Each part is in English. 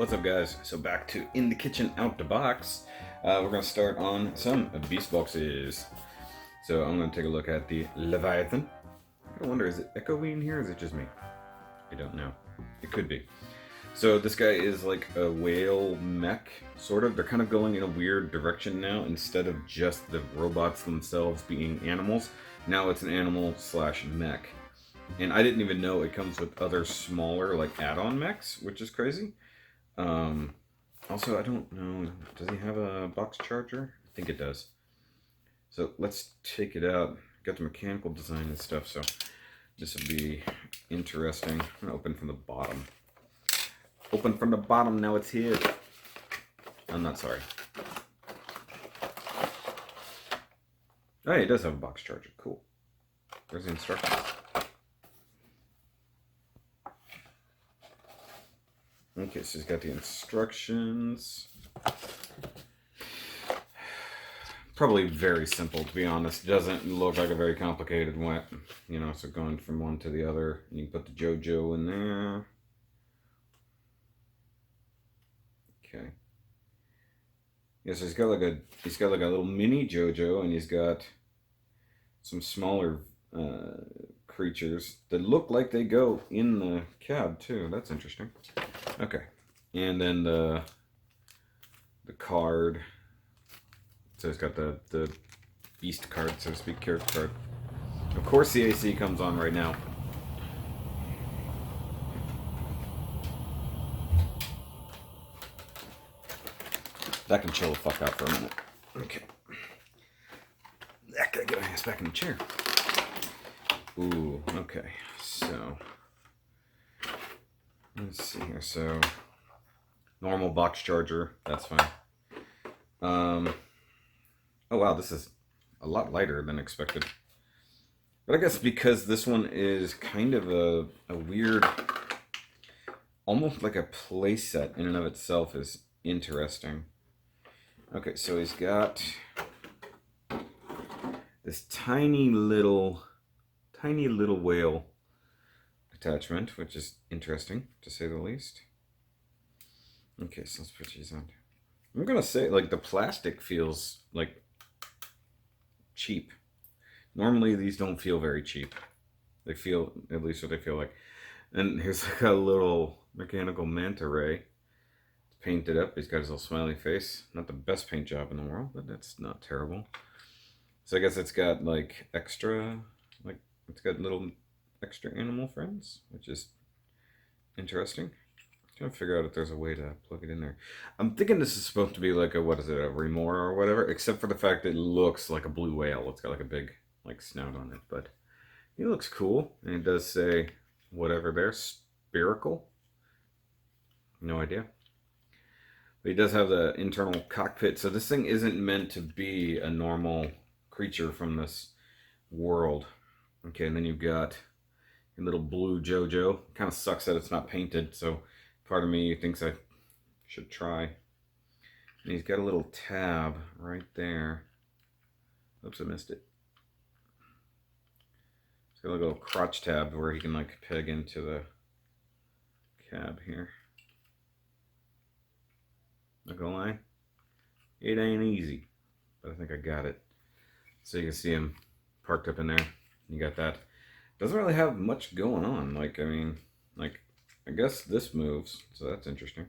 What's up, guys? So back to In the Kitchen Out the Box. We're going to start on some beast boxes. So I'm going to take a look at the Leviathan. I wonder, is it echoey in here or is it just me? I don't know. It could be. So this guy is like a whale mech, sort of. They're kind of going in a weird direction now. Instead of just the robots themselves being animals, now it's an animal slash mech. And I didn't even know it comes with other smaller like add-on mechs, which is crazy. Also, I don't know, does he have a box charger? I think it does. So let's take it out. Got the mechanical design and stuff, so this will be interesting. I'm gonna open from the bottom. Open from the bottom, now it's here. I'm not sorry. Oh, he does have a box charger, cool. Where's the instructions? Okay, so he's got the instructions. Probably very simple, to be honest. It doesn't look like a very complicated one. You know, so going from one to the other. You can put the JoJo in there. Okay. Yeah, so he's got like a little mini JoJo, and he's got some smaller creatures that look like they go in the cab too. That's interesting. Okay, and then the card. So it's got the beast card, so to speak, character card. Of course, the AC comes on right now. That can chill the fuck out for a minute. Okay. I gotta get my ass back in the chair. Ooh, okay. So let's see here. So normal box charger, that's fine. Oh wow, this is a lot lighter than expected. But I guess because this one is kind of a weird, almost like a playset in and of itself is interesting. Okay, so he's got this tiny little whale attachment, which is interesting to say the least. Okay, so let's put these on. I'm gonna say, like, the plastic feels like cheap. Normally these don't feel very cheap. They feel, at least what they feel like. And here's like a little mechanical manta ray. It's painted up. He's got his little smiley face. Not the best paint job in the world, but that's not terrible. So I guess it's got like extra, like it's got little extra animal friends, which is interesting. I'm trying to figure out if there's a way to plug it in there. I'm thinking this is supposed to be like a, what is it, a remora or whatever, except for the fact that it looks like a blue whale. It's got like a big like snout on it, but he looks cool. And it does say whatever there, spherical. No idea. But he does have the internal cockpit. So this thing isn't meant to be a normal creature from this world. Okay, and then you've got your little blue JoJo. Kind of sucks that it's not painted, so part of me thinks I should try. And he's got a little tab right there. Oops, I missed it. He's got a little crotch tab where he can like peg into the cab here. Not gonna lie, it ain't easy, but I think I got it. So you can see him parked up in there. You got that. Doesn't really have much going on. Like, I mean, like, I guess this moves, so that's interesting.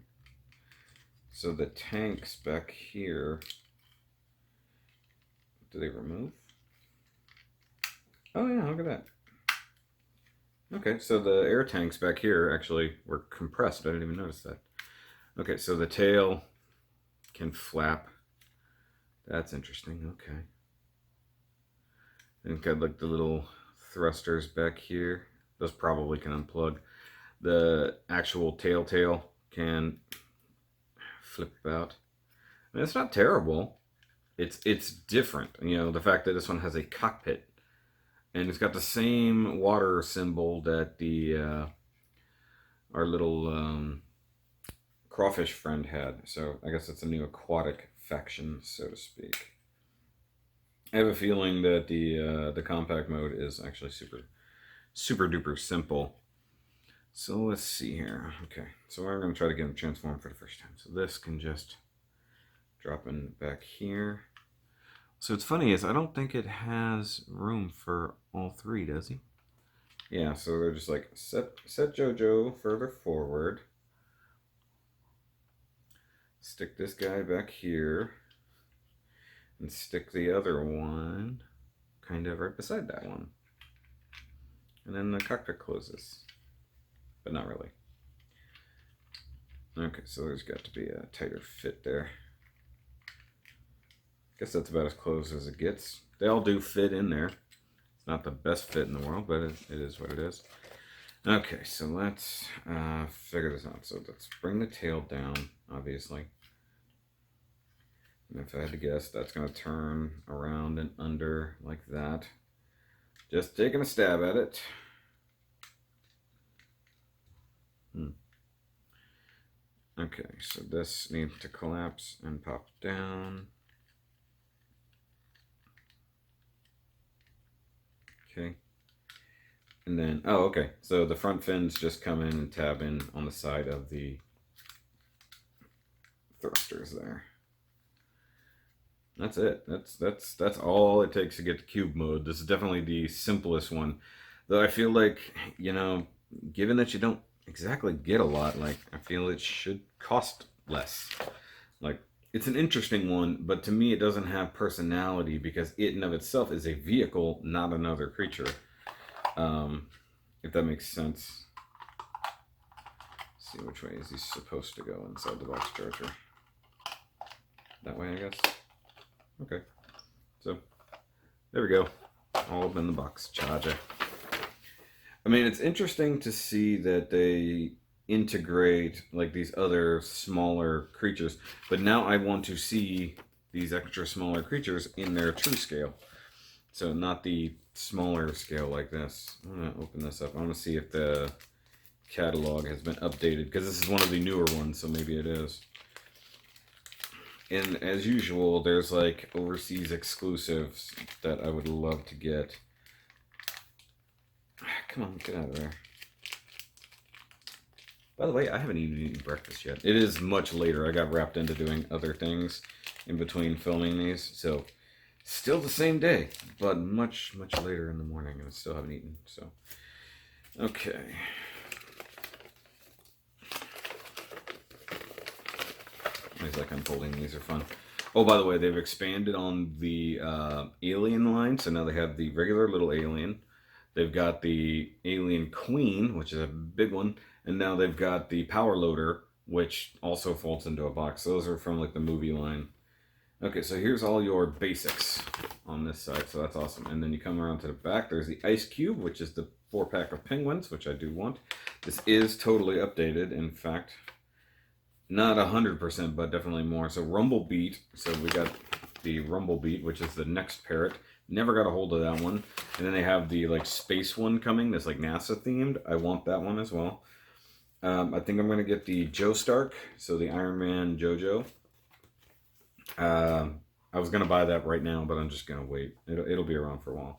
So the tanks back here, do they remove? Oh yeah, look at that. Okay, so the air tanks back here actually were compressed. I didn't even notice that. Okay, so the tail can flap. That's interesting. Okay. And got like the little thrusters back here. Those probably can unplug. The actual tail can flip out. I mean, it's not terrible. It's different. You know, the fact that this one has a cockpit. And it's got the same water symbol that the our little crawfish friend had. So I guess it's a new aquatic faction, so to speak. I have a feeling that the compact mode is actually super duper simple. So let's see here. Okay, so we're going to try to get him transformed for the first time. So this can just drop in back here. So what's funny is I don't think it has room for all three, does he? Yeah, so they're just like, set JoJo further forward. Stick this guy back here. And stick the other one kind of right beside that one. And then the cockpit closes. But not really. Okay, so there's got to be a tighter fit there. Guess that's about as close as it gets. They all do fit in there. It's not the best fit in the world, but it is what it is. Okay, so let's figure this out. So let's bring the tail down, obviously. And if I had to guess, that's going to turn around and under like that. Just taking a stab at it. Okay, so this needs to collapse and pop down. Okay. And then, oh, okay. So the front fins just come in and tab in on the side of the thrusters there. That's it. That's all it takes to get to cube mode. This is definitely the simplest one. Though I feel like, you know, given that you don't exactly get a lot, like, I feel it should cost less. Like, it's an interesting one, but to me it doesn't have personality because it in of itself is a vehicle, not another creature. If that makes sense. Let's see which way is he supposed to go inside the box charger. That way, I guess. Okay. So, there we go. All up in the box charger. I mean, it's interesting to see that they integrate like these other smaller creatures, but now I want to see these extra smaller creatures in their true scale. So not the smaller scale like this. I'm going to open this up. I want to see if the catalog has been updated, because this is one of the newer ones, so maybe it is. And as usual, there's like overseas exclusives that I would love to get. Come on, get out of there. By the way, I haven't even eaten breakfast yet. It is much later. I got wrapped into doing other things in between filming these, so still the same day, but much later in the morning, and I still haven't eaten. So, okay. Always like unfolding. These are fun. Oh, by the way, they've expanded on the alien line, so now they have the regular little alien. They've got the Alien Queen, which is a big one, and now they've got the Power Loader, which also folds into a box. Those are from like the movie line. Okay, so here's all your basics on this side, so that's awesome. And then you come around to the back, there's the Ice Cube, which is the 4-pack of penguins, which I do want. This is totally updated, in fact. Not 100%, but definitely more. So Rumblebeat, so we got the Rumblebeat, which is the next parrot. Never got a hold of that one. And then they have the like space one coming that's like NASA themed. I want that one as well. I think I'm going to get the Joe Stark, so the Iron Man JoJo. I was going to buy that right now, but I'm just going to wait. It'll be around for a while.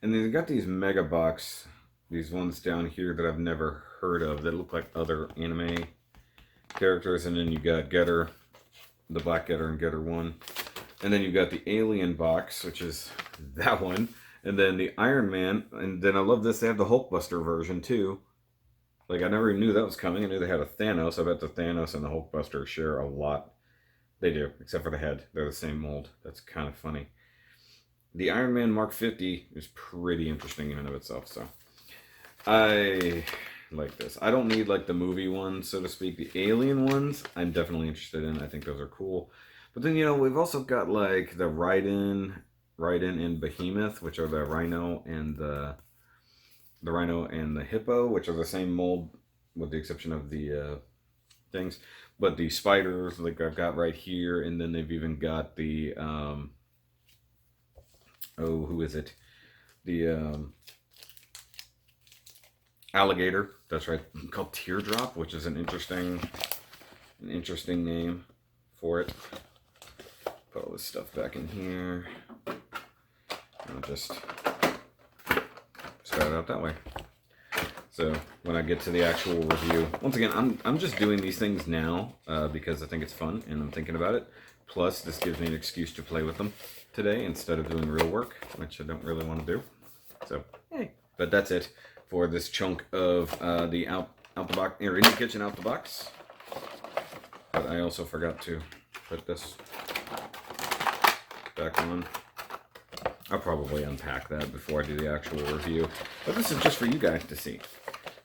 And then they got these Mega Box, these ones down here that I've never heard of that look like other anime characters. And then you got Getter, the Black Getter and Getter 1. And then you've got the Alien box, which is that one. And then the Iron Man. And then I love this, they have the Hulkbuster version too. Like, I never even knew that was coming. I knew they had a Thanos. I bet the Thanos and the Hulkbuster share a lot. They do, except for the head. They're the same mold. That's kind of funny. The Iron Man Mark 50 is pretty interesting in and of itself. So I like this. I don't need like the movie ones, so to speak. The Alien ones, I'm definitely interested in. I think those are cool. But then, you know, we've also got like the Raiden and Behemoth, which are the Rhino and the Rhino and the Hippo, which are the same mold with the exception of the things. But the spiders, like I've got right here, and then they've even got the who is it? The alligator. That's right, called Teardrop, which is an interesting name for it. Put all this stuff back in here. I'll just start it out that way. So when I get to the actual review, once again, I'm just doing these things now because I think it's fun and I'm thinking about it. Plus, this gives me an excuse to play with them today instead of doing real work, which I don't really want to do. So, hey. But that's it for this chunk of the out the box, or in the kitchen out the box. But I also forgot to put this back on. I'll probably unpack that before I do the actual review. But this is just for you guys to see.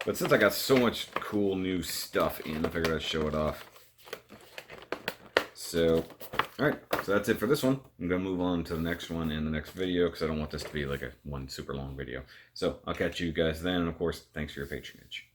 But since I got so much cool new stuff in, I figured I'd show it off. So, alright, so that's it for this one. I'm going to move on to the next one in the next video because I don't want this to be like one super long video. So, I'll catch you guys then, and of course, thanks for your patronage.